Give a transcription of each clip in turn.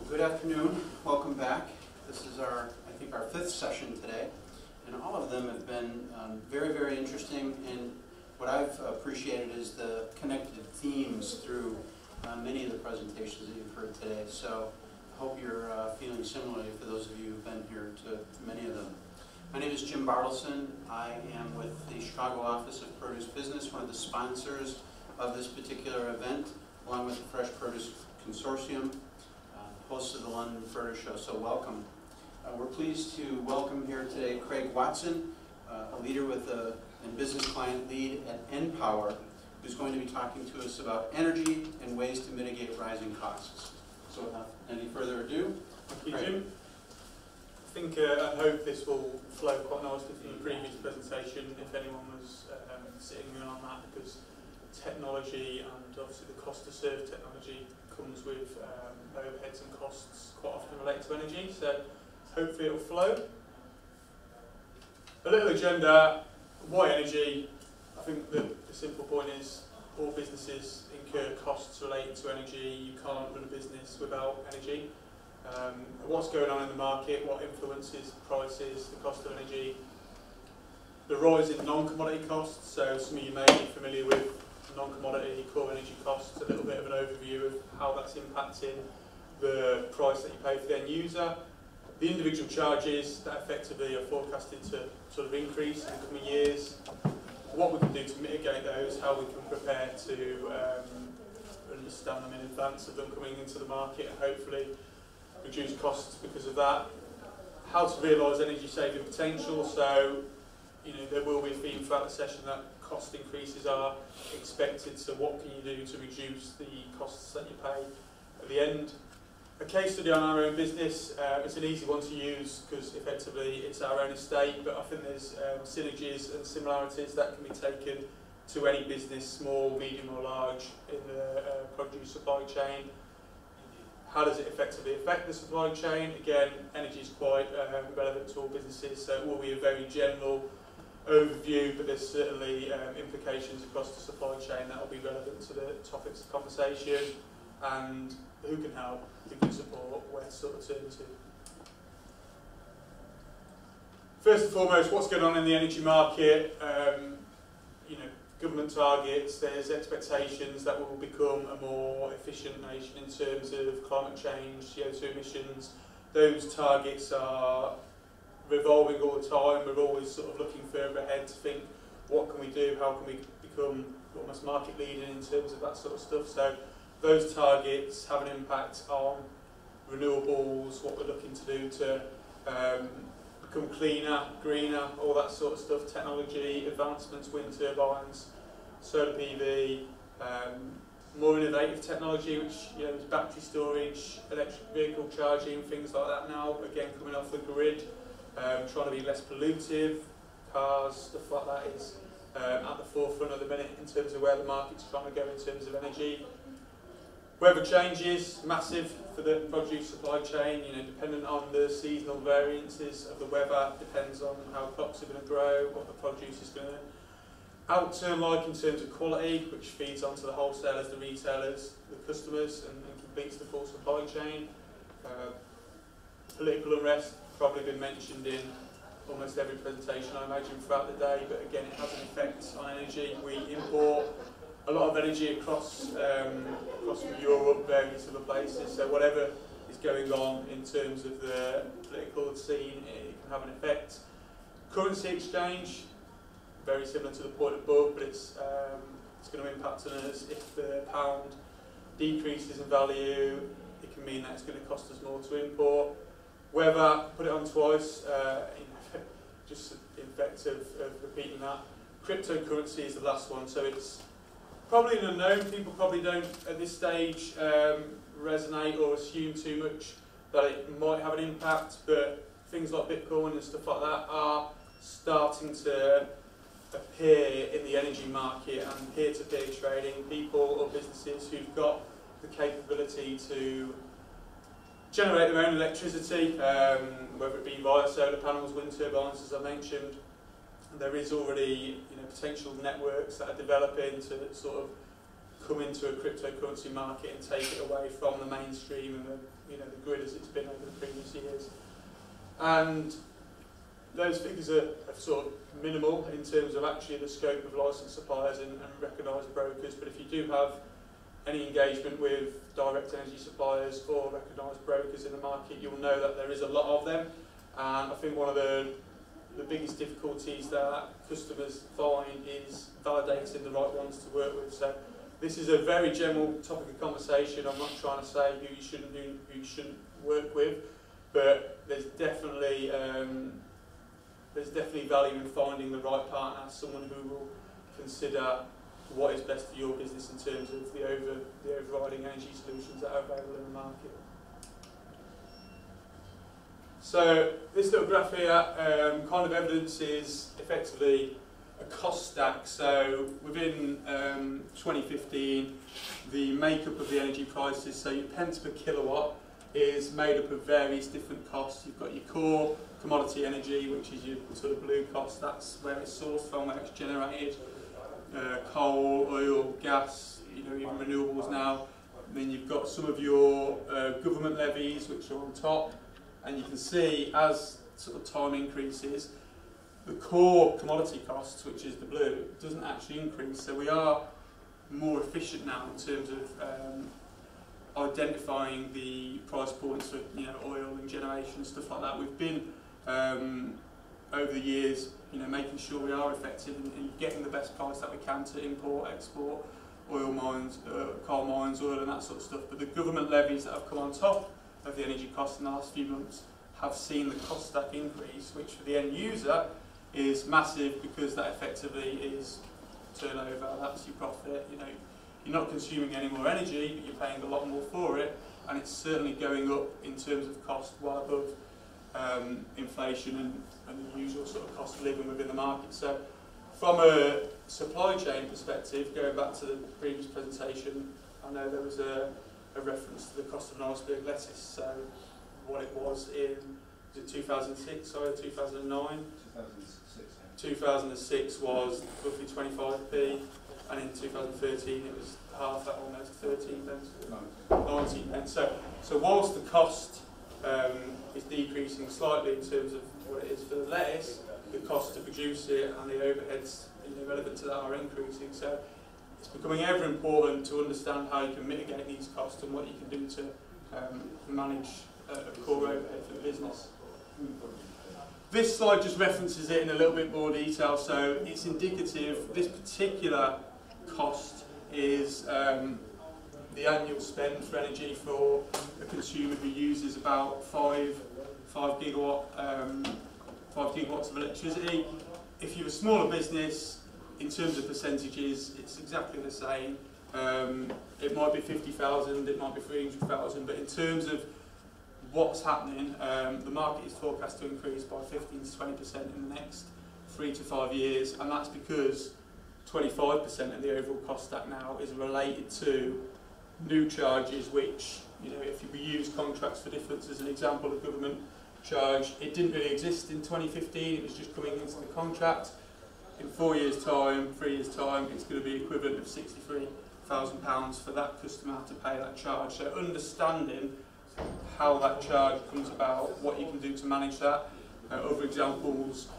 Good afternoon. Welcome back. This is I think our fifth session today, and all of them have been very, very interesting. And what I've appreciated is the connected themes through many of the presentations that you've heard today. So I hope you're feeling similarly for those of you who've been here to many of them. My name is Jim Bartleson. I am with the Chicago Office of Produce Business, one of the sponsors of this particular event, along with the Fresh Produce Consortium, host of the London Produce Show, so welcome. We're pleased to welcome here today Craig Watson, a leader and business client lead at NPower, who's going to be talking to us about energy and ways to mitigate rising costs. So without any further ado, thank you, Jim. I hope this will flow quite nicely from the previous presentation, if anyone was sitting in on that, because technology and obviously the cost to serve technology comes with overheads and costs quite often related to energy, so hopefully it'll flow. A little agenda, why energy? I think the simple point is all businesses incur costs related to energy. You can't run a business without energy. What's going on in the market, what influences prices, the cost of energy, the rise in non-commodity costs. So some of you may be familiar with non-commodity core energy costs, a little bit of an overview of how that's impacting the price that you pay for the end user. The individual charges that effectively are forecasted to sort of increase in the coming years, what we can do to mitigate those, how we can prepare to understand them in advance of them coming into the market and hopefully reduce costs because of that. How to realise energy saving potential, so there will be a theme throughout the session that cost increases are expected, so what can you do to reduce the costs that you pay at the end. A case study on our own business, it's an easy one to use because effectively it's our own estate, but I think there's synergies and similarities that can be taken to any business, small, medium or large, in the produce supply chain. How does it effectively affect the supply chain? Again, energy is quite relevant to all businesses, so it will be a very general overview, but there's certainly implications across the supply chain that will be relevant to the topics of conversation, and who can help, who can support, where to sort of turn to. First and foremost, what's going on in the energy market? Government targets, there's expectations that we will become a more efficient nation in terms of climate change, CO2 emissions. Those targets are revolving all the time. We're always sort of looking further ahead to think, what can we do, how can we become almost market leading in terms of that sort of stuff. So those targets have an impact on renewables, what we're looking to do to become cleaner, greener, all that sort of stuff, technology, advancements, wind turbines, solar PV, more innovative technology, which is battery storage, electric vehicle charging, things like that now, again coming off the grid, trying to be less pollutive, cars, stuff like that is at the forefront at the minute in terms of where the market's trying to go in terms of energy. Weather changes, massive for the produce supply chain, dependent on the seasonal variances of the weather, depends on how crops are going to grow, what the produce is going to outturn like in terms of quality, which feeds onto the wholesalers, the retailers, the customers, and completes the full supply chain. Political unrest, probably been mentioned in almost every presentation I imagine throughout the day, but again it has an effect on energy. We import a lot of energy across from Europe, various other places, so whatever is going on in terms of the political scene, it can have an effect. Currency exchange, very similar to the point above, but it's going to impact on us. If the pound decreases in value, it can mean that it's going to cost us more to import. Weather, put it on twice, just the effect of repeating that. Cryptocurrency is the last one, so it's probably an unknown. People probably don't at this stage resonate or assume too much that it might have an impact, but things like Bitcoin and stuff like that are starting to appear in the energy market and peer-to-peer trading. People or businesses who've got the capability to generate their own electricity, whether it be via solar panels, wind turbines, as I mentioned. There is already potential networks that are developing to sort of come into a cryptocurrency market and take it away from the mainstream and the the grid as it's been over the previous years. And those figures are sort of minimal in terms of actually the scope of licensed suppliers and recognised brokers, but if you do have any engagement with direct energy suppliers or recognised brokers in the market, you'll know that there is a lot of them. And I think one of the biggest difficulties that customers find is validating the right ones to work with. So this is a very general topic of conversation. I'm not trying to say who you shouldn't work with, but there's definitely value in finding the right partner, someone who will consider what is best for your business in terms of the overriding energy solutions that are available in the market. So this little graph here kind of evidences effectively a cost stack. So within 2015, the makeup of the energy prices, so your pence per kilowatt, is made up of various different costs. You've got your core commodity energy, which is your sort of blue cost, that's where it's sourced from, where it's generated. Coal, oil, gas, even renewables now. And then you've got some of your government levies, which are on top. And you can see as sort of time increases, the core commodity costs, which is the blue, doesn't actually increase. So we are more efficient now in terms of identifying the price points for oil and generation, stuff like that. We've been over the years, making sure we are effective in getting the best price that we can to import, export oil mines, coal mines, oil and that sort of stuff. But the government levies that have come on top of the energy costs in the last few months have seen the cost stack increase, which for the end user is massive because that effectively is turnover, that's your profit. You're not consuming any more energy, but you're paying a lot more for it, and it's certainly going up in terms of cost well above inflation and the usual sort of cost of living within the market. So from a supply chain perspective, going back to the previous presentation, I know there was a reference to the cost of an iceberg lettuce, so what it was in 2006, sorry, 2009? 2006 was roughly 25p, and in 2013 it was half that, almost 13 pence, 19 pence. So whilst the cost is decreasing slightly in terms of what it is for the lettuce, the cost to produce it and the overheads relevant to that are increasing. So it's becoming ever important to understand how you can mitigate these costs and what you can do to manage a core overhead for the business. This slide just references it in a little bit more detail, so it's indicative. This particular cost is the annual spend for energy for a consumer who uses about 5 gigawatts of electricity. If you're a smaller business, in terms of percentages, it's exactly the same. It might be 50,000, it might be 300,000, but in terms of what's happening, the market is forecast to increase by 15 to 20% in the next 3 to 5 years, and that's because 25% of the overall cost stack now is related to new charges, which, if we use contracts for difference as an example of government charge, it didn't really exist in 2015, it was just coming into the contract. In 4 years' time, 3 years' time, it's going to be equivalent of £63,000 for that customer to pay that charge. So understanding how that charge comes about, what you can do to manage that. Other examples,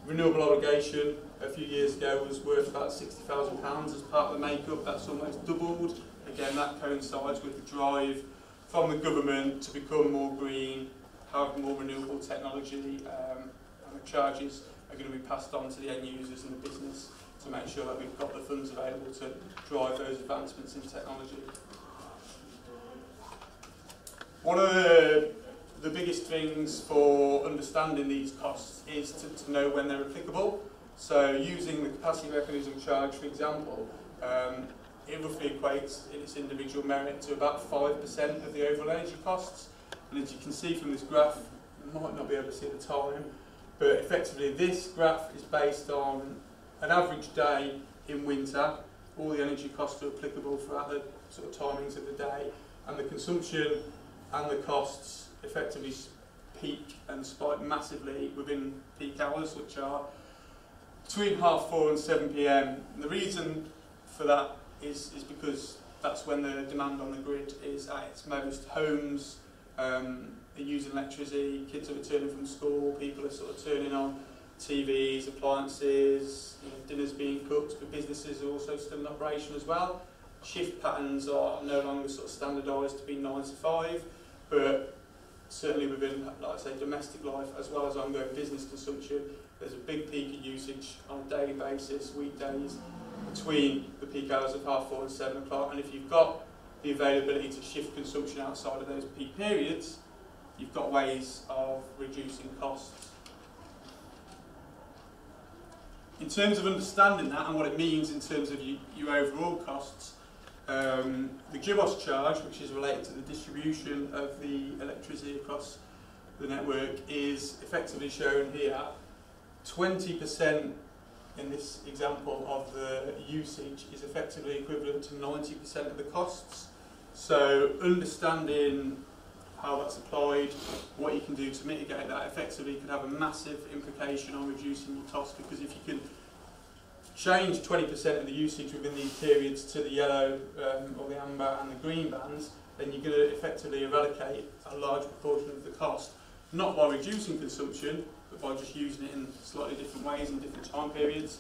renewable obligation a few years ago was worth about £60,000 as part of the makeup. That's almost doubled. Again, that coincides with the drive from the government to become more green, have more renewable technology, and the charges are going to be passed on to the end users and the business to make sure that we've got the funds available to drive those advancements in technology. One of the biggest things for understanding these costs is to know when they're applicable. So using the capacity mechanism charge, for example, it roughly equates in its individual merit to about 5% of the overall energy costs. And as you can see from this graph, you might not be able to see the time, but effectively this graph is based on an average day in winter. All the energy costs are applicable throughout the sort of timings of the day, and the consumption and the costs effectively peak and spike massively within peak hours, which are between 4:30 and 7 p.m. And the reason for that is because that's when the demand on the grid is at its most. Homes, are using electricity, kids are returning from school, people are sort of turning on TVs, appliances, dinners being cooked, but businesses are also still in operation as well. Shift patterns are no longer sort of standardised to be 9 to 5, but certainly within, like I say, domestic life as well as ongoing business consumption, there's a big peak of usage on a daily basis, weekdays, between the peak hours of 4:30 and 7 o'clock. And if you've got the availability to shift consumption outside of those peak periods, you've got ways of reducing costs. In terms of understanding that and what it means in terms of your overall costs, the GIBOS charge, which is related to the distribution of the electricity across the network, is effectively shown here. 20% in this example of the usage is effectively equivalent to 90% of the costs. So understanding how that's applied, what you can do to mitigate that effectively could have a massive implication on reducing your costs, because if you can change 20% of the usage within these periods to the yellow or the amber and the green bands, then you're going to effectively eradicate a large proportion of the cost, not by reducing consumption, but by just using it in slightly different ways in different time periods.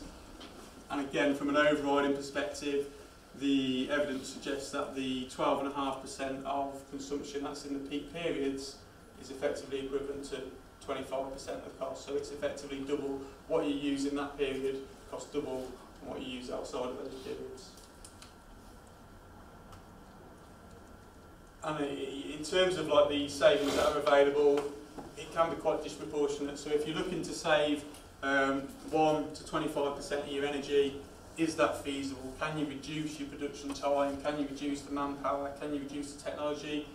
And again, from an overriding perspective, the evidence suggests that the 12.5% of consumption that's in the peak periods is effectively equivalent to 25% of the cost. So it's effectively double what you use in that period, costs double what you use outside of those periods. And in terms of like the savings that are available, it can be quite disproportionate. So if you're looking to save 1 to 25% of your energy, is that feasible? Can you reduce your production time? Can you reduce the manpower? Can you reduce the technology?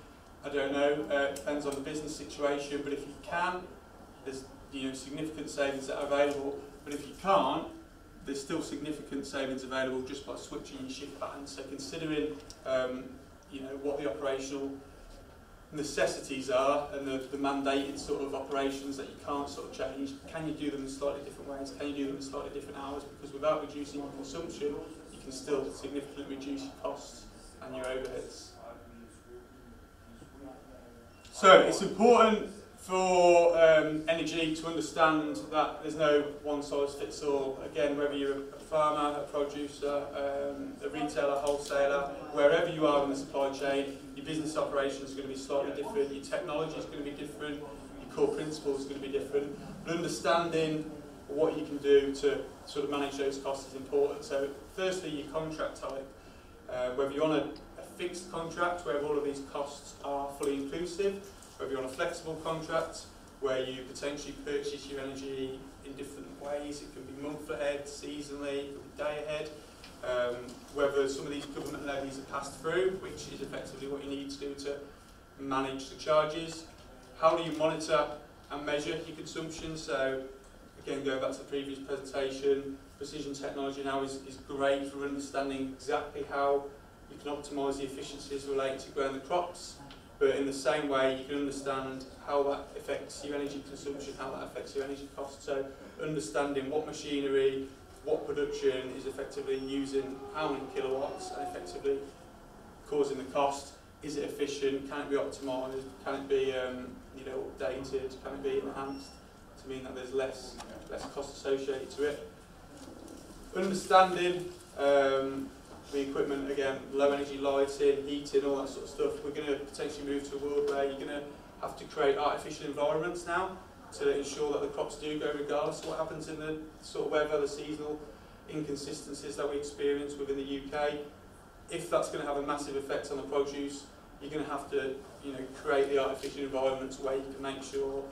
I don't know. It depends on the business situation. But if you can, there's significant savings that are available. But if you can't, there's still significant savings available just by switching your shift patterns. So considering what the operational necessities are and the mandated sort of operations that you can't sort of change, can you do them in slightly different ways? Can you do them in slightly different hours? Because without reducing your consumption, you can still significantly reduce your costs and your overheads. So it's important for energy to understand that there's no one size fits all. Again, whether you're a farmer, a producer, a retailer, wholesaler, wherever you are in the supply chain, your business operations are going to be slightly different, your technology is going to be different, your core principles are going to be different. But understanding what you can do to sort of manage those costs is important. So firstly, your contract type. Whether you're on a fixed contract where all of these costs are fully inclusive, whether you're on a flexible contract where you potentially purchase your energy in different ways, it can be month ahead, seasonally, it could be day ahead, whether some of these government levies are passed through, which is effectively what you need to do to manage the charges. How do you monitor and measure your consumption? So again, going back to the previous presentation, precision technology now is great for understanding exactly how you can optimise the efficiencies related to growing the crops. But in the same way, you can understand how that affects your energy consumption, how that affects your energy costs. So understanding what machinery, what production is effectively using how many kilowatts and effectively causing the cost. Is it efficient? Can it be optimised? Can it be updated? Can it be enhanced to mean that there's less cost associated to it? Understanding the equipment, again, low energy lighting, heating, all that sort of stuff. We're going to potentially move to a world where you're going to have to create artificial environments now to ensure that the crops do go regardless of what happens in the sort of weather, the seasonal inconsistencies that we experience within the UK. If that's going to have a massive effect on the produce, you're going to have to create the artificial environments where you can make sure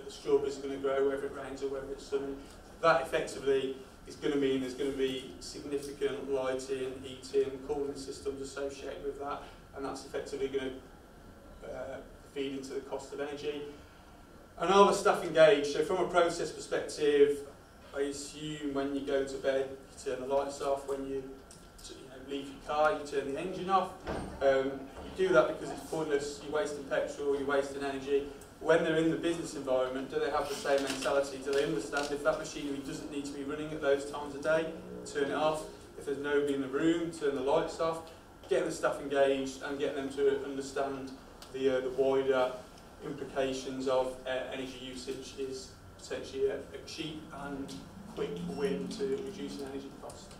the strawberries are going to grow whether it rains or whether it's sunny. That effectively is going to mean there's going to be significant lighting, heating, cooling systems associated with that, and that's effectively going to feed into the cost of energy. And are the staff engaged? So from a process perspective, I assume when you go to bed, you turn the lights off. When you leave your car, you turn the engine off. You do that because it's pointless. You're wasting petrol, you're wasting energy. When they're in the business environment, do they have the same mentality? Do they understand if that machinery doesn't need to be running at those times of day, turn it off? If there's nobody in the room, turn the lights off. Getting the staff engaged and getting them to understand the wider implications of energy usage is potentially a cheap and quick win to reducing energy costs.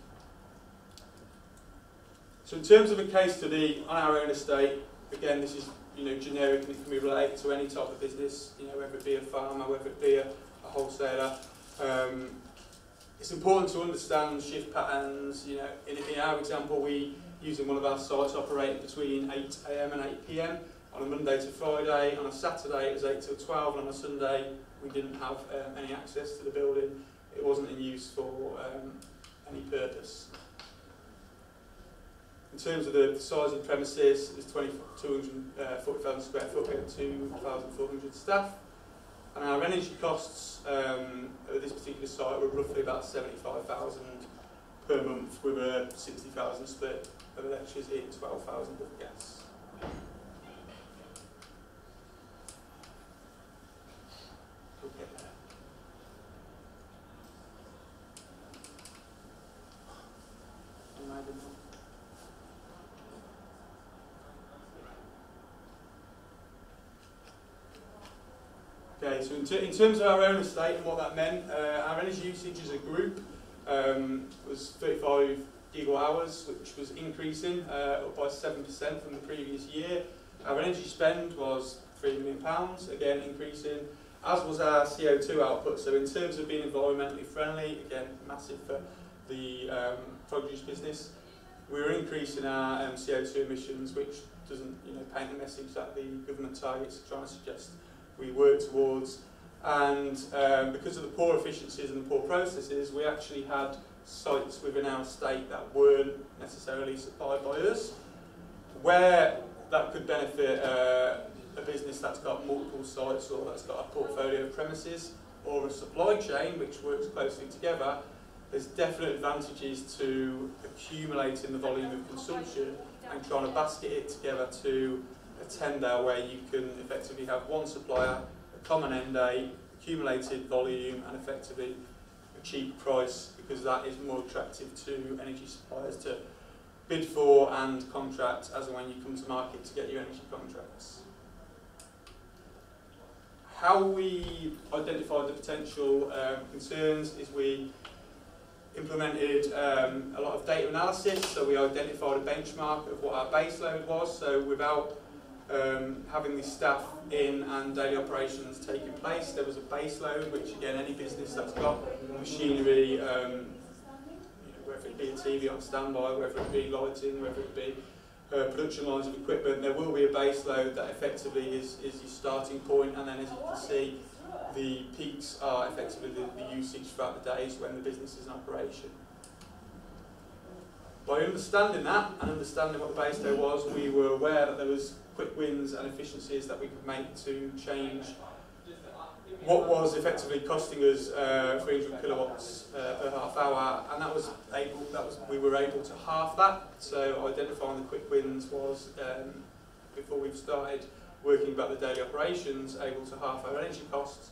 So in terms of a case study on our own estate, again this is generic and it can be related to any type of business, whether it be a farmer, whether it be a wholesaler. It's important to understand shift patterns. In our example, we using one of our sites operating between 8 AM and 8 PM on a Monday to Friday. On a Saturday it was 8 till 12, and on a Sunday we didn't have any access to the building. It wasn't in use for any purpose. In terms of the size of the premises, it's 240,000 square foot, we have 2,400 staff. And our energy costs at this particular site were roughly about 75,000 per month, with a 60,000 split of electricity and 12,000 of gas. Okay, so in terms of our own estate and what that meant, our energy usage as a group was 35 gigawatt hours, which was increasing up by 7% from the previous year. Our energy spend was £3 million, again increasing, as was our CO2 output. So in terms of being environmentally friendly, again massive for the produce business, we were increasing our CO2 emissions, which doesn't paint the message that the government targets are trying to suggest we work towards. And because of the poor efficiencies and the poor processes, we actually had sites within our estate that weren't necessarily supplied by us. Where that could benefit a business that's got multiple sites, or that's got a portfolio of premises, or a supply chain which works closely together, there's definite advantages to accumulating the volume of consumption and trying to basket it together to a tender where you can effectively have one supplier, a common end date, accumulated volume, and effectively a cheap price, because that is more attractive to energy suppliers to bid for and contract as and when you come to market to get your energy contracts. How we identified the potential concerns is we implemented a lot of data analysis. So we identified a benchmark of what our base load was. So without having the staff in and daily operations taking place, there was a base load, which again any business that's got machinery, whether it be a TV on standby, whether it be lighting, whether it be production lines of equipment, there will be a base load that effectively is your starting point, and then as you can see, the peaks are effectively the usage throughout the days when the business is in operation. By understanding that and understanding what the base load was, we were aware that there was quick wins and efficiencies that we could make to change what was effectively costing us 300 kilowatts per half hour, and we were able to half that. So identifying the quick wins was, before we've started working about the daily operations, able to half our energy costs.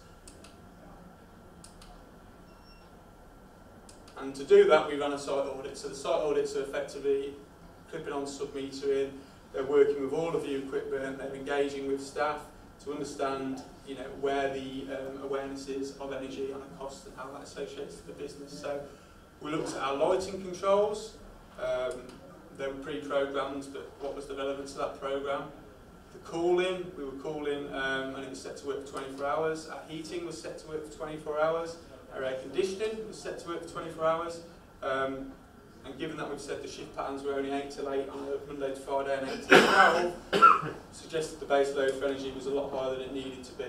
And to do that, we ran a site audit. So the site audits are effectively clipping on sub-metering. They're working with all of the equipment. They're engaging with staff to understand, where the awareness is of energy and the cost and how that associates with the business. So we looked at our lighting controls. They were pre-programmed, but what was the relevance of that program? The cooling, we were cooling and it was set to work for 24 hours. Our heating was set to work for 24 hours. Our air conditioning was set to work for 24 hours. And given that we've said the shift patterns were only 8 till 8 on a Monday to Friday and 8 till 12, suggested the base load for energy was a lot higher than it needed to be.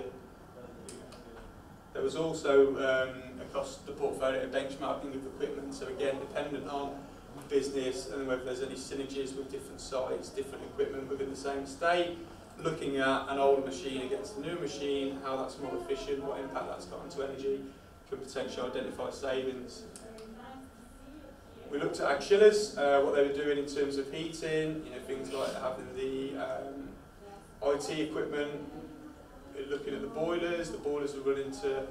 There was also across the portfolio benchmarking of equipment, so again dependent on business and whether there's any synergies with different sites, different equipment within the same estate, looking at an old machine against a new machine, how that's more efficient, what impact that's got onto energy, could potentially identify savings. We looked at our chillers, what they were doing in terms of heating, things like having the IT equipment, looking at the boilers were running to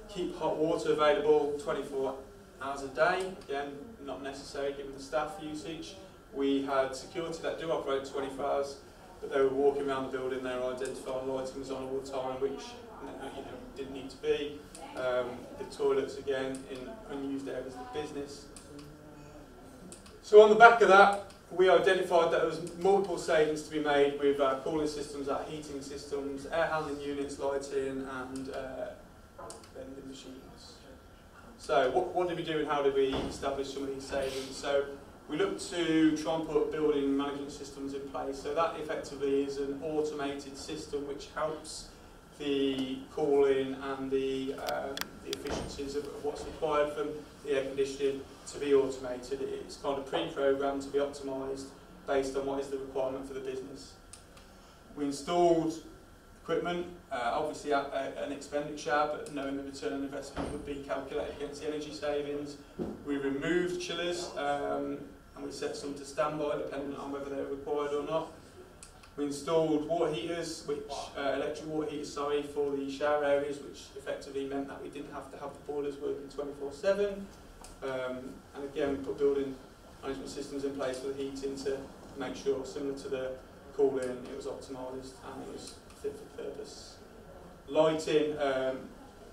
keep hot water available 24 hours a day, again not necessary given the staff usage. We had security that do operate 24 hours, but they were walking around the building, they were identifying lighting was on all the time, which didn't need to be. The toilets again in unused areas of the business. So on the back of that, we identified that there was multiple savings to be made with our cooling systems, our heating systems, air handling units, lighting, and vending machines. So what did we do and how did we establish some of these savings? So we looked to try and put building management systems in place. So that effectively is an automated system which helps the cooling and the efficiencies of what's required from the air conditioning to be automated. It's kind of pre-programmed to be optimised based on what is the requirement for the business. We installed equipment, obviously at an expenditure, but knowing the return on investment would be calculated against the energy savings. We removed chillers and we set some to standby depending on whether they're required or not. We installed water heaters, electric water heaters, for the shower areas, which effectively meant that we didn't have to have the boilers working 24/7. And again, we put building management systems in place for the heating to make sure, similar to the cooling, it was optimised and it was fit for purpose. Lighting,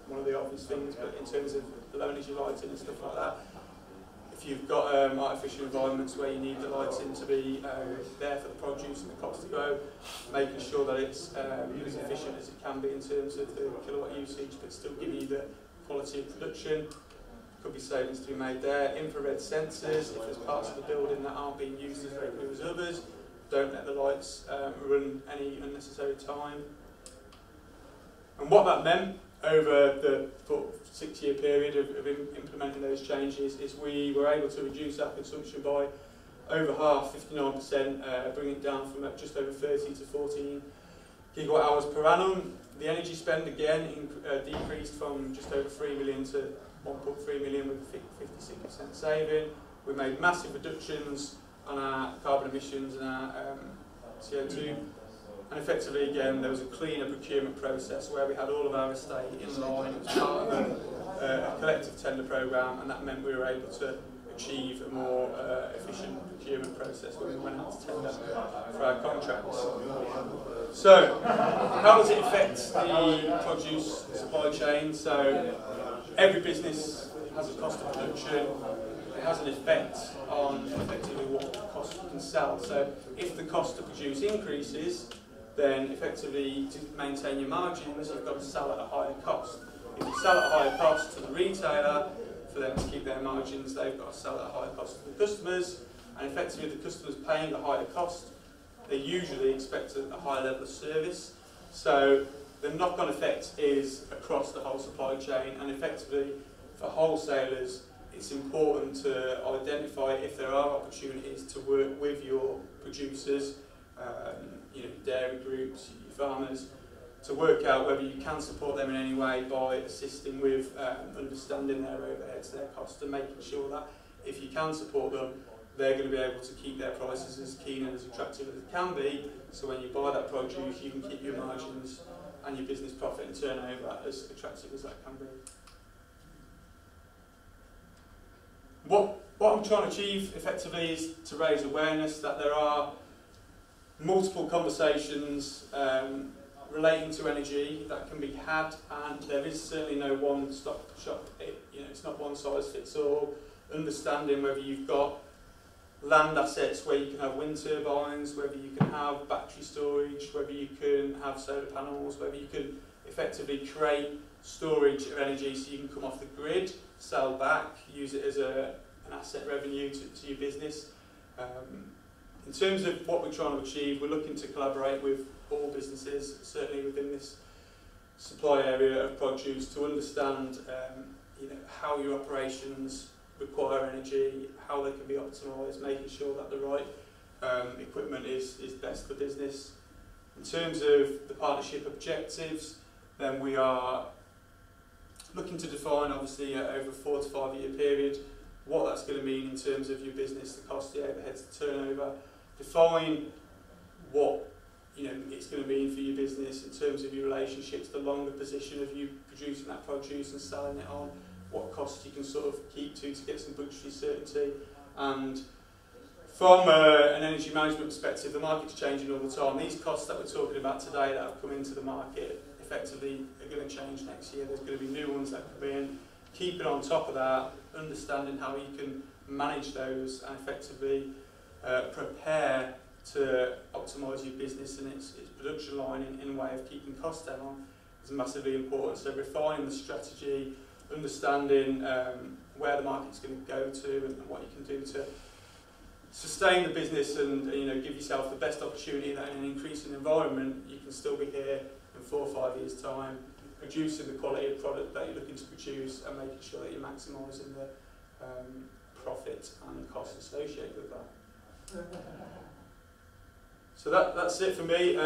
one of the obvious things, but in terms of low energy lighting and stuff like that, if you've got artificial environments where you need the lighting to be there for the produce and the crops to grow, making sure that it's as efficient as it can be in terms of the kilowatt usage, but still giving you the quality of production. Could be savings to be made there. Infrared sensors, if there's parts of the building that aren't being used as regularly as others, don't let the lights run any unnecessary time. And what that meant over the 6-year period of implementing those changes is we were able to reduce our consumption by over half, 59%, bringing it down from just over 30 to 14 gigawatt hours per annum. The energy spend again decreased from just over 3 million to 1.3 million with a 56% saving. We made massive reductions on our carbon emissions and our CO2. And effectively, again, there was a cleaner procurement process where we had all of our estate in line. It was part of a collective tender programme, and that meant we were able to achieve a more efficient procurement process when we went out to tender for our contracts. So, how does it affect the produce supply chain? So, every business has a cost of production. It has an effect on effectively what cost you can sell. So, if the cost to produce increases, then effectively to maintain your margins, you've got to sell at a higher cost. If you sell at a higher cost to the retailer, for them to keep their margins, they've got to sell at a higher cost to the customers, and effectively the customers paying the higher cost, they usually expect a higher level of service. So the knock-on effect is across the whole supply chain, and effectively for wholesalers, it's important to identify if there are opportunities to work with your producers, dairy groups, your farmers, to work out whether you can support them in any way by assisting with understanding their overheads, their costs, and making sure that if you can support them, they're going to be able to keep their prices as keen and as attractive as it can be, so when you buy that produce, you can keep your margins and your business profit and turnover as attractive as that can be. What I'm trying to achieve effectively is to raise awareness that there are multiple conversations relating to energy that can be had, and there is certainly no one-stop shop. It's not one size fits all. Understanding whether you've got land assets where you can have wind turbines, whether you can have battery storage, whether you can have solar panels, whether you can effectively create storage of energy so you can come off the grid, sell back, use it as an asset revenue to your business. In terms of what we're trying to achieve, we're looking to collaborate with all businesses, certainly within this supply area of produce, to understand how your operations require energy, how they can be optimised, making sure that the right equipment is best for business. In terms of the partnership objectives, then we are looking to define, obviously, over a 4 to 5 year period, what that's going to mean in terms of your business, the cost, the overheads, the turnover. Define what it's going to mean for your business in terms of your relationships, the longer position of you producing that produce and selling it on, what costs you can sort of keep to get some budgetary certainty, and From an energy management perspective, the market's changing all the time. These costs that we're talking about today that have come into the market effectively are going to change next year. There's going to be new ones that come in. Keeping on top of that, understanding how you can manage those and effectively prepare to optimise your business and its production line in a way of keeping costs down is massively important. So refining the strategy, understanding where the market's going to go to and what you can do to sustain the business and give yourself the best opportunity that in an increasing environment you can still be here in 4 or 5 years' time, producing the quality of product that you're looking to produce and making sure that you're maximising the profit and the cost associated with that. So that's it for me.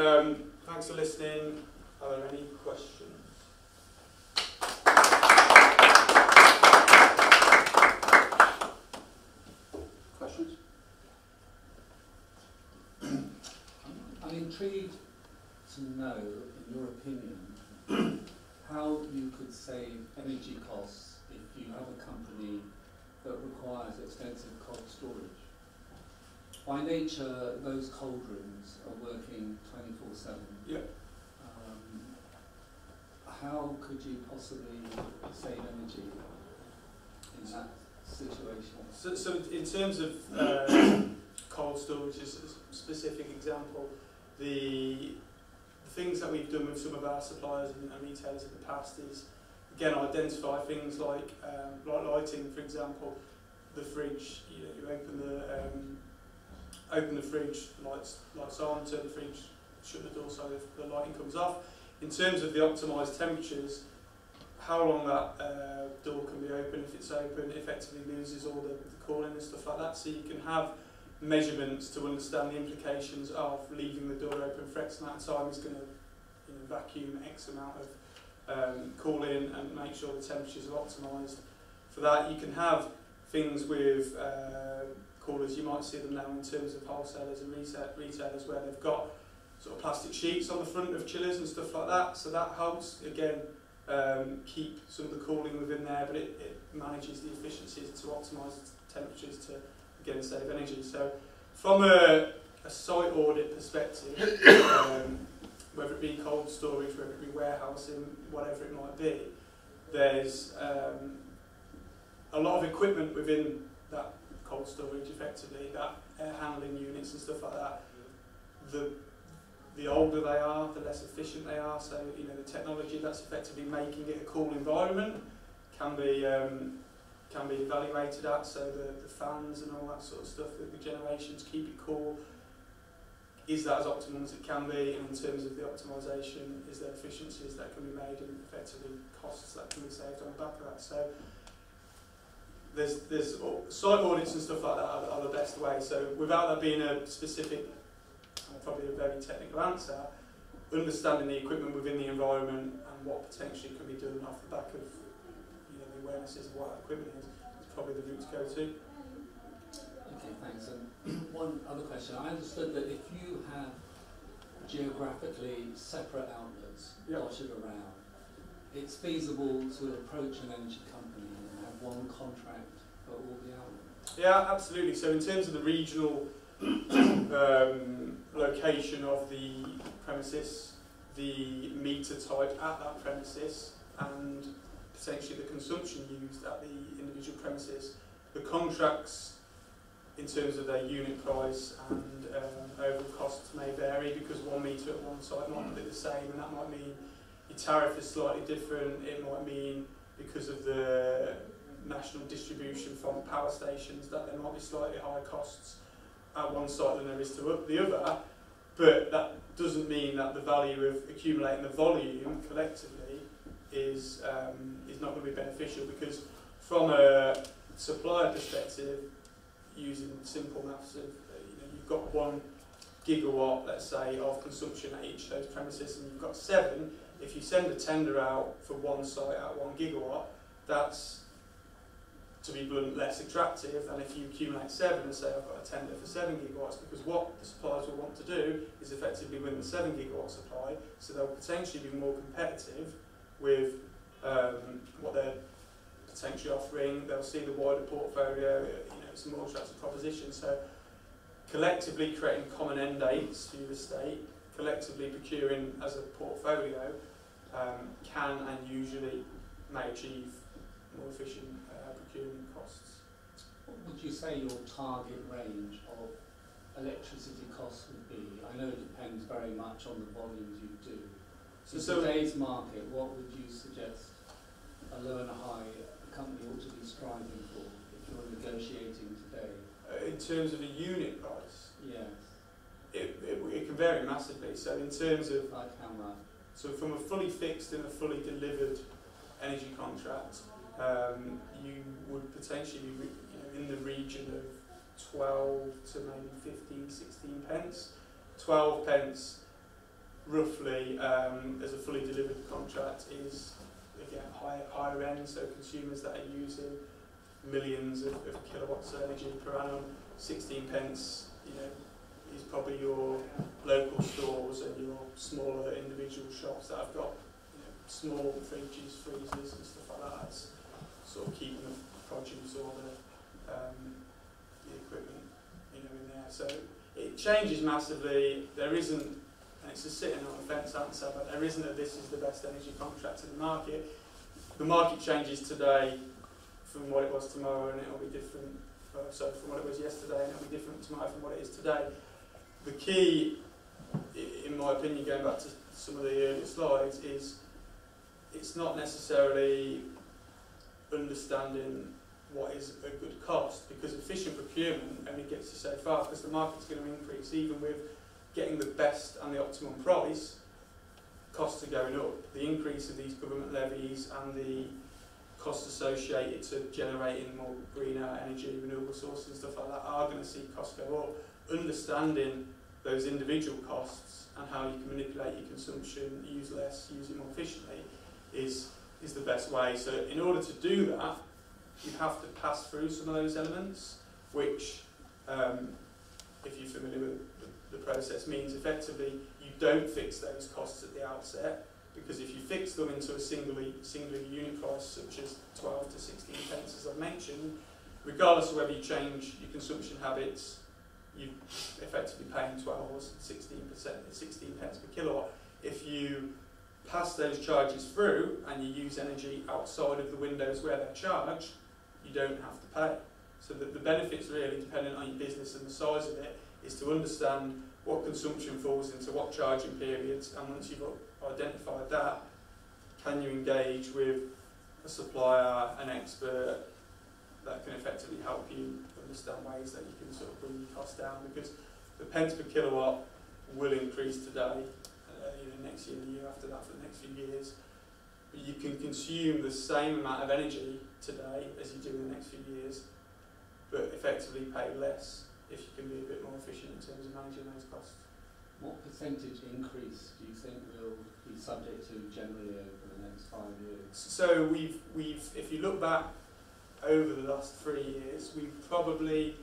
Thanks for listening. Are there any questions? Questions? I'm intrigued to know, in your opinion, how you could save energy costs if you have a company that requires extensive cold storage. By nature, those cold rooms are working 24/7. Yeah. How could you possibly save energy in that situation? So in terms of cold storage, as a specific example, the things that we've done with some of our suppliers and retailers in the past is, again, identify things like lighting, for example. The fridge, you open the fridge, lights on, turn the fridge, shut the door so the lighting comes off. In terms of the optimised temperatures, how long that door can be open, if it's open, effectively loses all the cooling and stuff like that. So you can have measurements to understand the implications of leaving the door open for X amount of time is going to vacuum X amount of cooling and make sure the temperatures are optimised. For that, you can have things with coolers. You might see them now in terms of wholesalers and retailers where they've got sort of plastic sheets on the front of chillers and stuff like that. So that helps, again, keep some of the cooling within there, but it manages the efficiencies to optimise temperatures to, again, save energy. So from a site audit perspective, whether it be cold storage, whether it be warehousing, whatever it might be, there's a lot of equipment within that cold storage, effectively, that air handling units and stuff like that. The older they are, the less efficient they are. So the technology that's effectively making it a cool environment can be evaluated at. So the fans and all that sort of stuff, the generations keep it cool. Is that as optimal as it can be? And in terms of the optimisation, is there efficiencies that can be made and effectively costs that can be saved on the back of that? So there's site audits and stuff like that are the best way. So without that being a specific, probably a very technical answer, understanding the equipment within the environment and what potentially can be done off the back of the awarenesses of what that equipment is probably the route to go to. Okay, thanks. And one other question. I understood that if you have geographically separate outlets dotted around, it's feasible to approach an energy company and have one contract for all the outlets. Yeah, absolutely. So in terms of the regional location of the premises, the meter type at that premises, and potentially the consumption used at the individual premises, the contracts in terms of their unit price and overall costs may vary because one meter at one site might not be the same, and that might mean your tariff is slightly different. It might mean because of the national distribution from power stations that there might be slightly higher costs at one site than there is to the other, but that doesn't mean that the value of accumulating the volume collectively is not going to be beneficial, because from a supplier perspective, using simple maths of you've got 1 gigawatt, let's say, of consumption at each of those premises, and you've got 7. If you send a tender out for one site at 1 gigawatt, that's, to be blunt, less attractive than if you accumulate 7 and say I've got a tender for 7 gigawatts, because what the suppliers will want to do is effectively win the 7 gigawatt supply, so they'll potentially be more competitive with what they're potentially offering. They'll see the wider portfolio, it's a more attractive proposition. So collectively creating common end dates for your estate, collectively procuring as a portfolio, can and usually may achieve more efficient procurement costs. What would you say your target range of electricity costs would be? I know it depends very much on the volumes you do. So in today's market, what would you suggest a low and a high a company ought to be striving for if you're negotiating today? In terms of a unit price? Yes. It can vary massively. So in terms of... Like how much? So from a fully fixed and a fully delivered energy contract, you would potentially be in the region of 12 to maybe 15, 16 pence. 12 pence roughly as a fully delivered contract is, again, higher end, so consumers that are using millions of kilowatts of energy per annum. 16 pence, is probably your local stores and your smaller individual shops that have got small fridges, freezers and stuff like that. It's sort of keeping the produce or the equipment in there. So it changes massively. There isn't, and it's a sitting on the fence answer, but there isn't a this is the best energy contract in the market. The market changes today from what it was tomorrow, and it'll be different. So from what it was yesterday, and it'll be different tomorrow from what it is today. The key, in my opinion, going back to some of the earlier slides, is it's not necessarily understanding what is a good cost, because efficient procurement only gets you so far, because the market's going to increase. Even with getting the best and the optimum price, costs are going up. The increase of these government levies and the costs associated to generating more greener energy, renewable sources and stuff like that are going to see costs go up. Understanding those individual costs and how you can manipulate your consumption, use less, use it more efficiently, is the best way. So in order to do that, you have to pass through some of those elements, which, if you're familiar with the process, means effectively you don't fix those costs at the outset, because if you fix them into a single unit price, such as 12 to 16 pence, as I've mentioned, regardless of whether you change your consumption habits, you're effectively paying 12 or 16 pence per kilowatt. If you pass those charges through and you use energy outside of the windows where they're charged, you don't have to pay. So that the benefits really, depending on your business and the size of it, is to understand what consumption falls into what charging periods, and once you've identified that, can you engage with a supplier, an expert that can effectively help you understand ways that you can sort of bring your costs down, because the pence per kilowatt will increase today, next year, the year after that, for the next few years. But you can consume the same amount of energy today as you do in the next few years, but effectively pay less if you can be a bit more efficient in terms of managing those costs. What percentage increase do you think will be subject to generally over the next 5 years? So we've if you look back over the last 3 years, we've probably,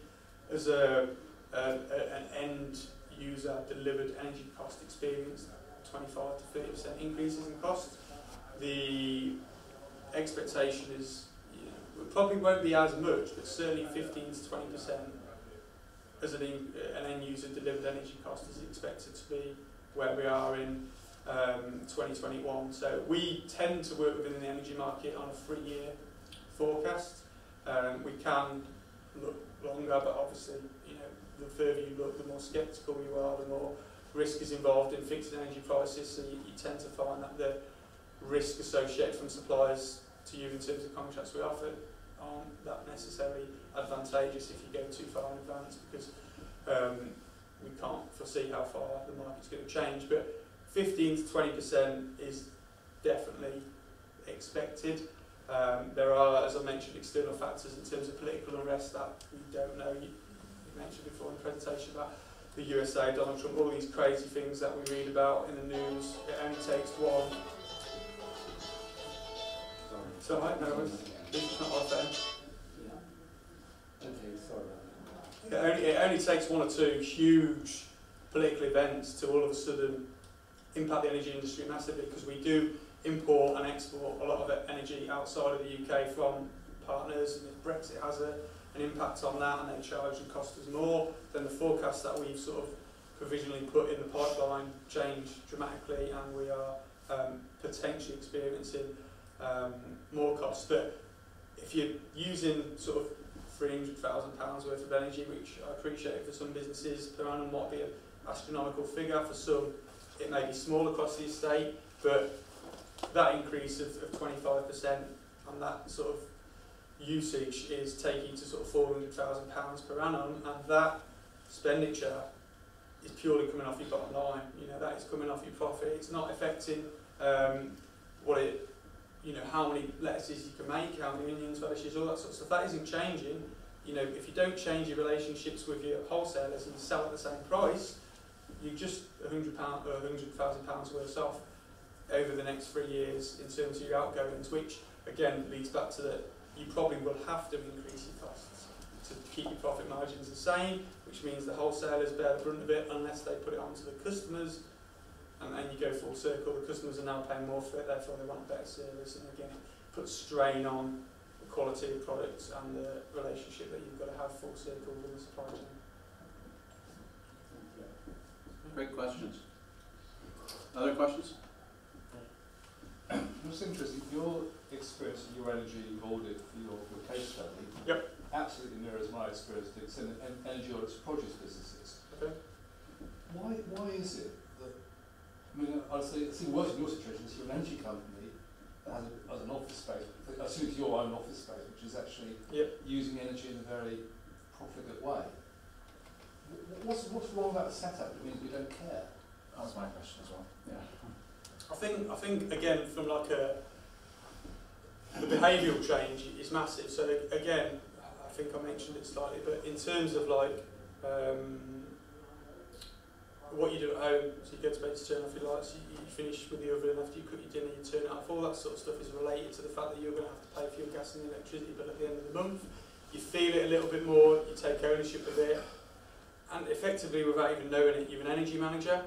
as an end user delivered energy cost experience, 25 to 30% increases in cost. The expectation is, it probably won't be as much, but certainly 15 to 20% as an end user delivered energy cost is expected to be where we are in 2021. So we tend to work within the energy market on a 3-year forecast. We can look longer, but obviously, the further you look, the more sceptical you are, the more risk is involved in fixed energy prices, so you tend to find that the risk associated from suppliers to you in terms of contracts we offer aren't that necessarily advantageous if you go too far in advance, because we can't foresee how far the market's going to change. But 15 to 20% is definitely expected. There are, as I mentioned, external factors in terms of political unrest that we don't know. You mentioned before in the presentation about the USA, Donald Trump, all these crazy things that we read about in the news. It only takes one. Sorry. It's alright, no, it's not our phone. Yeah. Okay, sorry. It only takes 1 or 2 huge political events to all of a sudden impact the energy industry massively, because we do import and export a lot of energy outside of the UK from partners, and if Brexit has a an impact on that and they charge and cost us more, then the forecast that we've sort of provisionally put in the pipeline change dramatically, and we are potentially experiencing more costs. But if you're using sort of £300,000 worth of energy, which I appreciate for some businesses per annum might be an astronomical figure, for some it may be small across the estate, but that increase of 25% on that sort of usage is taking to sort of £400,000 per annum, and that expenditure is purely coming off your bottom line. You know, that is coming off your profit. It's not affecting how many lettuces you can make, how many onions, radishes, all that sort of stuff. That isn't changing. You know, if you don't change your relationships with your wholesalers and you sell at the same price, you're just £100,000 worse off over the next 3 years in terms of your outgoings, which again leads back to that you probably will have to increase your costs to keep your profit margins the same, which means the wholesalers bear the brunt of it unless they put it on to the customers, and then you go full circle. The customers are now paying more for it, therefore they want a better service, and again it puts strain on the quality of products and the relationship that you've got to have full circle with the supply chain. Great questions. Other questions? What's interesting, your experience and your energy audit for your case study absolutely mirrors my experience in energy audits for produce businesses. Okay. Why is it that, I mean, I'd say it's worse in your situation, so you're an energy company that has an office space, I assume it's your own office space, which is actually using energy in a very profligate way. What's wrong about the setup? It means we don't care. That was my question as well. Yeah. I think again, from like the behavioural change is massive. So again, I think I mentioned it slightly, but in terms of like what you do at home, so you go to bed to turn off your lights, you finish with the oven, after you cook your dinner, you turn it off. All that sort of stuff is related to the fact that you're going to have to pay for your gas and electricity bill at the end of the month. You feel it a little bit more, you take ownership of it, and effectively, without even knowing it, you're an energy manager.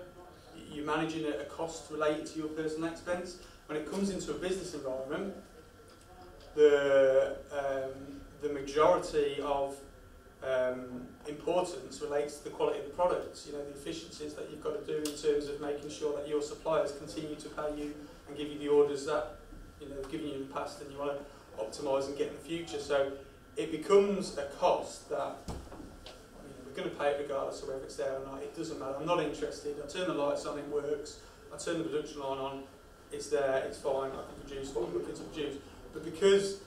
You're managing a cost related to your personal expense. When it comes into a business environment, the majority of importance relates to the quality of the products. You know, the efficiencies that you've got to do in terms of making sure that your suppliers continue to pay you and give you the orders that they've given you in the past, and you want to optimise and get in the future. So it becomes a cost that we're going to pay it regardless of whether it's there or not. It doesn't matter. I'm not interested. I turn the lights on, it works. I turn the production line on, it's there, it's fine. I can produce what I'm looking to produce. But because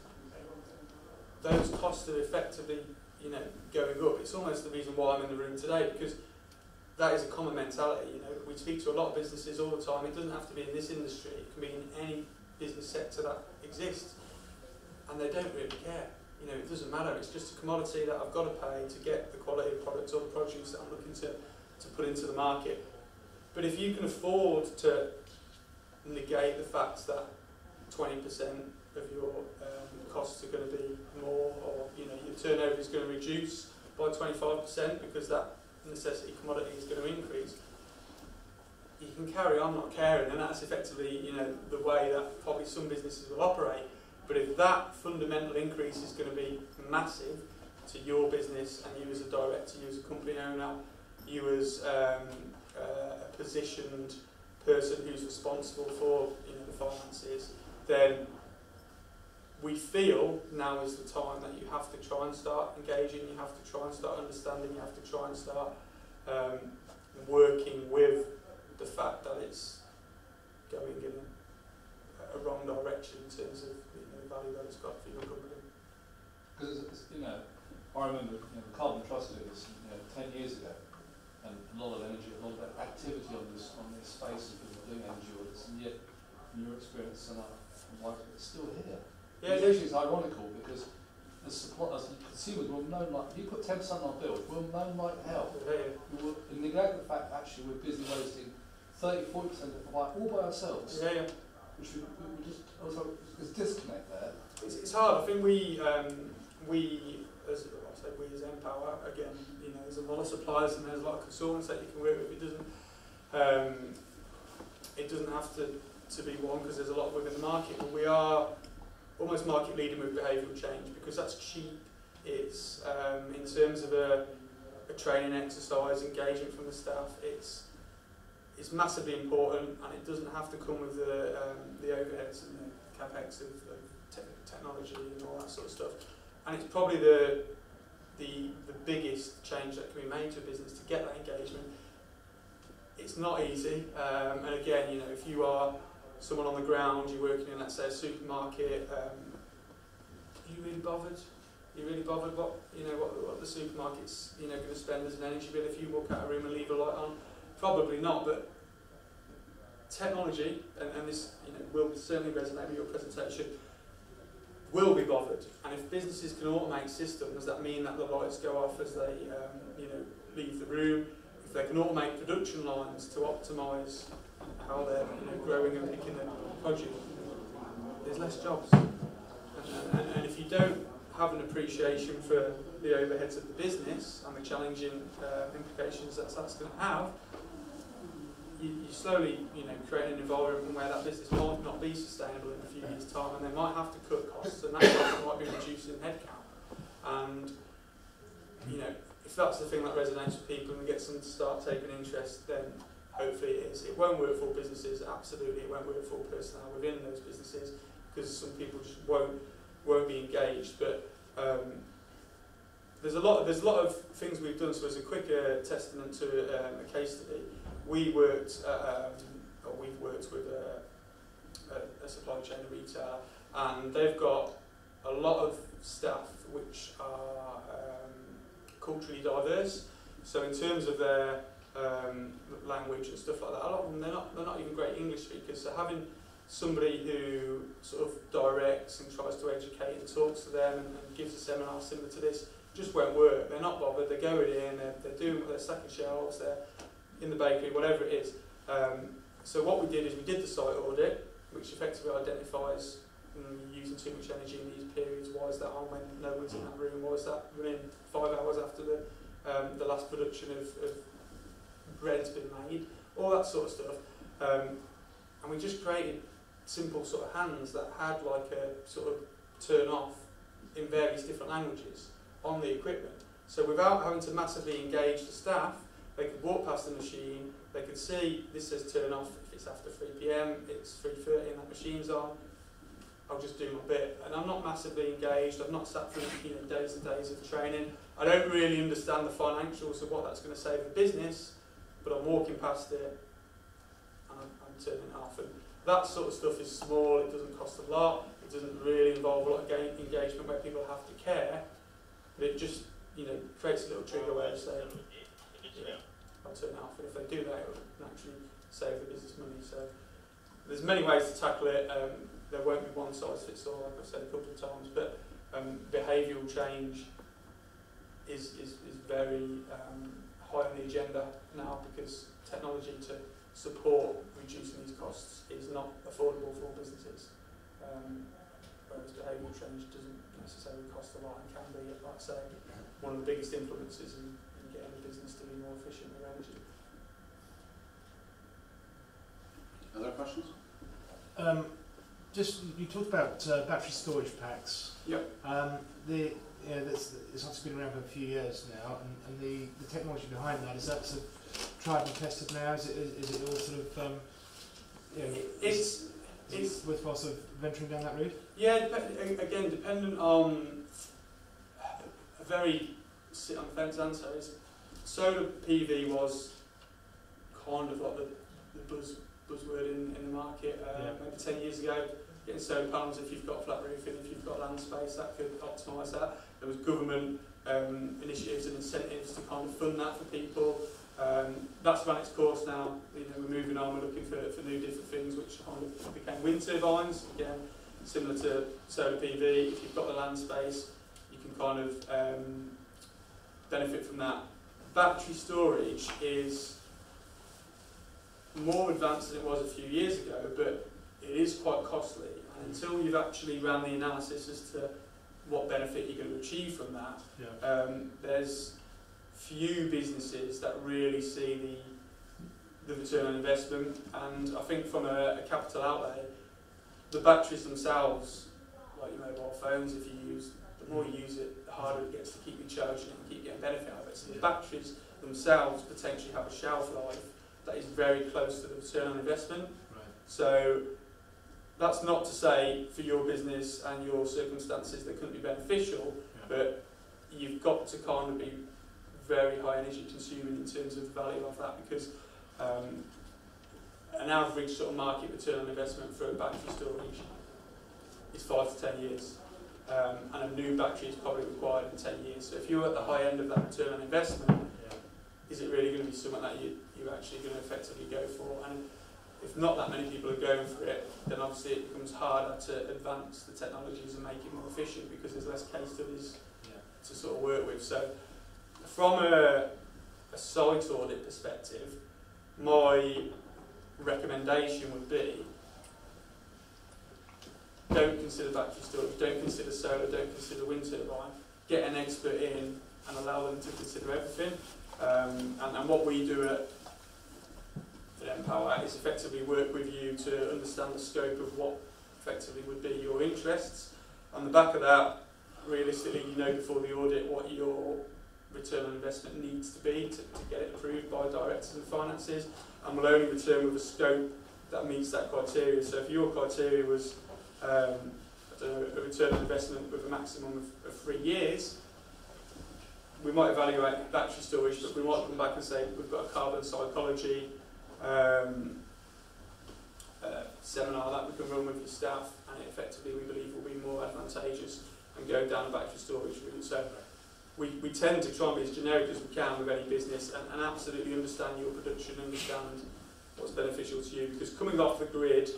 those costs are effectively, going up, it's almost the reason why I'm in the room today, because that is a common mentality. We speak to a lot of businesses all the time. It doesn't have to be in this industry. It can be in any business sector that exists, and they don't really care. It doesn't matter. It's just a commodity that I've got to pay to get the quality of products or the produce that I'm looking to put into the market. But if you can afford to negate the fact that 20% of your costs are going to be more, or your turnover is going to reduce by 25% because that necessity commodity is going to increase, you can carry on not caring, and that's effectively the way that probably some businesses will operate. But if that fundamental increase is going to be massive to your business, and you as a director, you as a company owner, you as a positioned person who's responsible for the finances, then we feel now is the time that you have to try and start engaging, you have to try and start understanding, you have to try and start working with the fact that it's going in a wrong direction in terms of the value that it's got for your company. Because I remember the Carbon Trust did this 10 years ago, and a lot of energy, a lot of activity on this space of people doing energy audits, and yet in your experience and it's still here. Yeah, it's ironical because the suppliers, the consumers will know, like, you put 10% on bills, we'll know like hell. We will neglect the fact that actually we're busy wasting 30-40% of the life all by ourselves. Which we just, there's a disconnect there. It's hard. I think we as Empower, again, there's a lot of suppliers and there's a lot of consultants that you can work with. It doesn't have to be one, because there's a lot within the market, but we are almost market leading with behavioural change, because that's cheap, It's in terms of a training exercise, engagement from the staff. It's massively important, and it doesn't have to come with the overheads and the capex of technology and all that sort of stuff. And it's probably the biggest change that can be made to a business to get that engagement. It's not easy, and again, you know, if you are someone on the ground, you're working in, let's say, a supermarket, are you really bothered? Are you really bothered what the supermarket's going to spend as an energy bill if you walk out of a room and leave a light on? Probably not, but technology, and this will certainly resonate with your presentation, will be bothered. And if businesses can automate systems, does that mean that the lights go off as they leave the room? If they can automate production lines to optimise how they're growing and picking their produce, there's less jobs. And if you don't have an appreciation for the overheads of the business and the challenging implications that's going to have, you slowly create an environment where that business might not be sustainable in a few years' time, and they might have to cut costs, and that cost might be reducing headcount. And if that's the thing that resonates with people and gets them to start taking interest, then hopefully it is. It won't work for absolutely. It won't work for personnel within those businesses, because some people just won't be engaged. But there's a lot of things we've done. So as a quick testament to a case study, we've worked with a supply chain, a retailer, and they've got a lot of staff which are culturally diverse. So in terms of their language and stuff like that, a lot of them they're not even great English speakers. So having somebody who sort of directs and tries to educate and talks to them and gives a seminar similar to this just won't work. They're not bothered. They're going in. They're doing. They're stacking shelves. They're in the bakery, whatever it is. So what we did is we did the site audit, which effectively identifies using too much energy in these periods. Why is that on when no one's in that room? Why is that running 5 hours after the last production of bread's been made? All that sort of stuff. And we just created simple sort of hands that had like a sort of turn off in various different languages on the equipment. So without having to massively engage the staff, they could walk past the machine, they could see this says turn off if it's after 3 PM, it's 3:30 and that machine's on. I'll just do my bit. And I'm not massively engaged, I've not sat through days and days of training. I don't really understand the financials of what that's going to save the business, but I'm walking past it and I'm turning it off. And that sort of stuff is small, it doesn't cost a lot, it doesn't really involve a lot of engagement where people have to care, but it just creates a little trigger where they say, I'll turn it off, and if they do that, it will naturally save the business money. So there's many ways to tackle it. There won't be one size fits all, like I've said a couple of times, but behavioural change is very high on the agenda now, because technology to support reducing these costs is not affordable for businesses, whereas behavioural change doesn't necessarily cost a lot and can be, like I say, one of the biggest influences in getting the business to be more efficient with energy. Other questions? Just you talked about battery storage packs. Yep. It's obviously been around for a few years now, and the technology behind that, is that sort of tried and tested now? Is it all sort of it's worthwhile sort of venturing down that route? Yeah, again, dependent on a very sit on the fence answer is solar PV was kind of like the buzzword in the market maybe 10 years ago. Getting solar panels if you've got a flat roof and if you've got land space, that could optimise that. There was government initiatives and incentives to kind of fund that for people. That's run its course now. We're moving on, we're looking for new different things, which kind of became wind turbines. Again, similar to solar PV, if you've got the land space, you can kind of benefit from that. Battery storage is more advanced than it was a few years ago, but it is quite costly. And until you've actually ran the analysis as to what benefit you're going to achieve from that, there's few businesses that really see the return on investment. And I think from a capital outlay, the batteries themselves, like your mobile phones, if you use the the more you use it, the harder it gets to keep recharging and keep getting benefit out of it. So the batteries themselves potentially have a shelf life that is very close to the return on investment. Right. So that's not to say for your business and your circumstances that couldn't be beneficial, but you've got to kind of be very high energy consuming in terms of the value of that, because an average sort of market return on investment for a battery storage is 5 to 10 years, and a new battery is probably required in 10 years. So if you're at the high end of that return on investment, is it really going to be something that you're actually going to effectively go for? And if not that many people are going for it, then obviously it becomes harder to advance the technologies and make it more efficient, because there's less case studies to sort of work with. So from a site audit perspective, my recommendation would be, don't consider battery storage, don't consider solar, don't consider wind turbine. Get an expert in and allow them to consider everything. And what we do at Empower is effectively work with you to understand the scope of what effectively would be your interests. On the back of that, realistically, you know before the audit what your return on investment needs to be to get it approved by directors and finances, and we'll only return with a scope that meets that criteria. So if your criteria was I don't know, a return on investment with a maximum of 3 years, we might evaluate battery storage, but we might come back and say we've got a carbon psychology seminar that we can run with your staff, and it effectively we believe will be more advantageous and go down a battery storage route. So we tend to try and be as generic as we can with any business, and absolutely understand your production, understand what's beneficial to you, because coming off the grid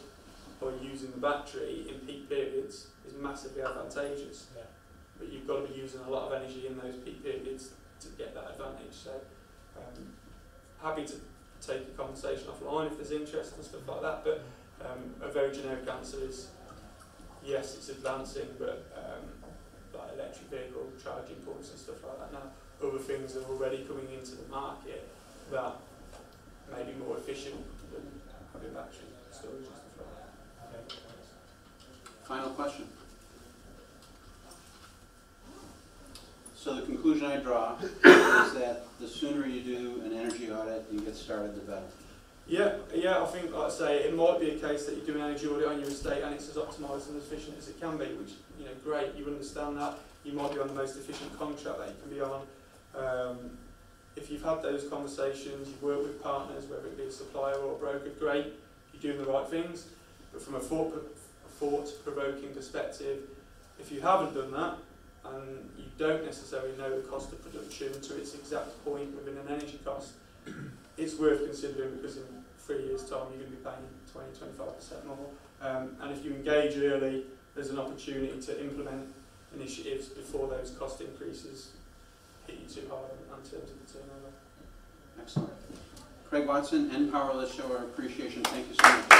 by using the battery in peak periods is massively advantageous. But you've got to be using a lot of energy in those peak periods to get that advantage. So happy to take a conversation offline if there's interest and stuff like that, but a very generic answer is yes, it's advancing, but like electric vehicle charging ports and stuff like that now, other things are already coming into the market that may be more efficient than having battery storage and stuff like that. Final question. So the conclusion I draw is that the sooner you do an energy audit and get started, the better. Yeah, I think, like I say, it might be a case that you do an energy audit on your estate and it's as optimised and as efficient as it can be, which, you know, great, you understand that. You might be on the most efficient contract that you can be on. If you've had those conversations, you've worked with partners, whether it be a supplier or a broker, great, you're doing the right things. But from a thought-provoking perspective, if you haven't done that, and you don't necessarily know the cost of production to its exact point within an energy cost, it's worth considering, because in 3 years' time you're going to be paying 20-25% more. And if you engage early, there's an opportunity to implement initiatives before those cost increases hit you too hard in terms of the turnover. Excellent. Craig Watson, Empower, let's show our appreciation. Thank you so much.